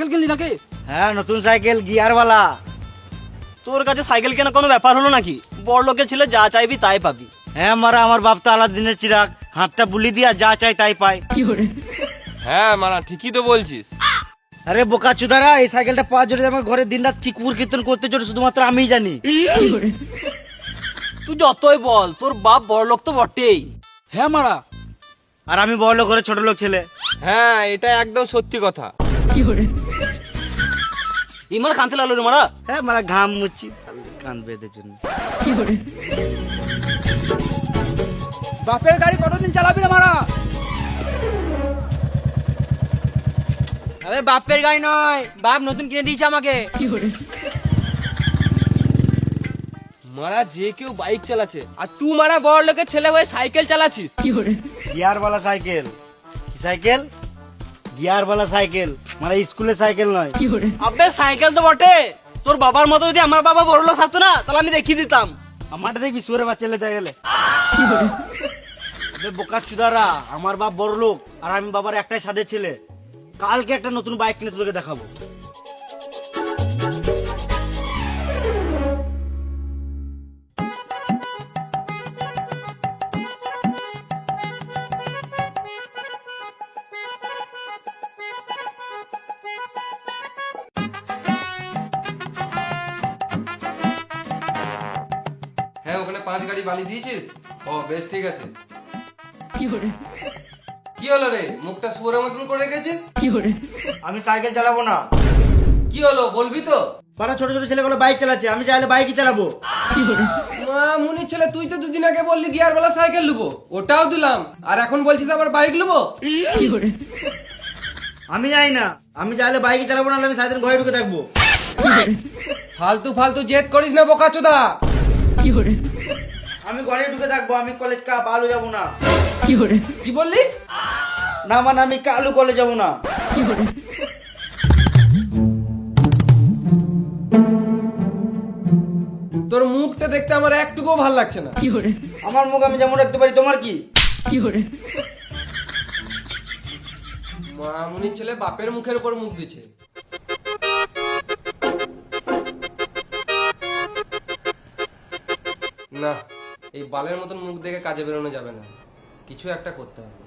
Cycle কিনলি নাকি? হ্যাঁ নতুন সাইকেল গিয়ারওয়ালা। তোর কাছে সাইকেল কেনা কোনো ব্যাপার হলো নাকি? বড় লোকের ছেলে যা চাইবি তাই পাবি। হ্যাঁ মারা, আমার বাপ তো আলাদিনের চিরাগ, হাতটা বুলি দিয়া যা চাই তাই পায়। হ্যাঁ মারা ঠিকই তো বলছিস। আরে বোকা চুদারা, এই সাইকেলটা পাওয়ার জন্য আমার ঘরে দিনরাত কি কুকুর কীর্তন করতে চলে শুধুমাত্র আমিই জানি। তুই যতই বল তোর বাপ বড় লোক তো বটেই। হ্যাঁ মারা। আর আমি বড় লোক ঘরে ছোট লোক ছেলে। হ্যাঁ এটা একদম সত্যি কথা। ইমার কানতে লাগলো রে মারা। হ্যাঁ মারা, ঘাম মুচ্ছি কান বেঁধের জন্য। বাপের গাড়ি কতদিন চালাবি রে মারা? আরে বাপের গাড়ি নয়, বাপ নতুন কিনে দিয়েছে আমাকে। মারা যে কেউ বাইক চালাচ্ছে আর তুই মারা বড় লোকের ছেলে হয়ে সাইকেল চালাচ্ছিস। গিয়ারওয়ালা সাইকেল। কি সাইকেল? গিয়ারওয়ালা সাইকেল, মানে স্কুলের সাইকেল নয়। আবে সাইকেল তো বটে, তোর বাবার মতো যদি আমার বাবা বড় লোক থাকতো না তাহলে আমি দেখিয়ে দিতাম। আমারটা দেখবি সুরে বাচ্চা লেতে গেলে। আবে বোকা চুদারা, আমার বাপ বড় লোক আর আমি বাবার একটাই সাধে ছেলে। কালকে একটা নতুন বাইক কিনে তোকে দেখাবো। হ্যাঁ ওখানে 5 গাড়ি বালি দিয়েছিস? ও বেশ ঠিক আছে। কি হলো রে, মুখটা শুয়োরের মতন করে রেখেছিস? আমি সাইকেল চালাবো না। কি হলো বলবি তো? পাড়া ছোট ছোট ছেলেগুলো বাইক চালাচ্ছে, আমি চাইলে বাইকই চালাবো। মা মুনির ছেলে, তুই তো দুদিন আগে বললি গিয়ারওয়ালা সাইকেল লুবো, ওটাও দিলাম, আর এখন বলছিস আবার বাইক লুবো? আমি যাই না, আমি চাইলে বাইকই চালাবো, না আমি সারাদিন ঘরে ঢুকে থাকবো। ফালতু ফালতু জেদ করিস না বোকাচোদা। আমি ঘরে ঢুকে থাকবো, আমি কলেজ কালু যাবো না। কি বললি? না মানে আমি কালু কলেজ যাবো না। তোর মুখটা দেখতে আমার একটুকুও ভালো লাগছে না। আমার মুখ আমি যেমন রাখতে পারি, তোমার কি? মা মুনির ছেলে বাপের মুখের উপর মুখ দিচ্ছে। না, এই বালের মতন মুখ দেখে কাজে বেরোনো যাবে না, কিছু একটা করতে হবে।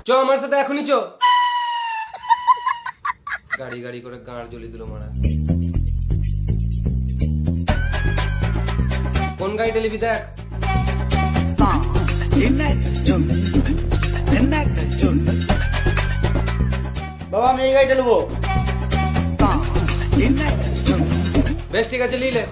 চ আমার সাথে এখনই চ। গাড়ি গাড়ি করে গাঁড় জ্বলি দিল মারা। কোন গাড়িটা নিবি দেখ। বাবা আমি এই গাড়িটা নেবো। বেশ ঠিক আছে, নিলে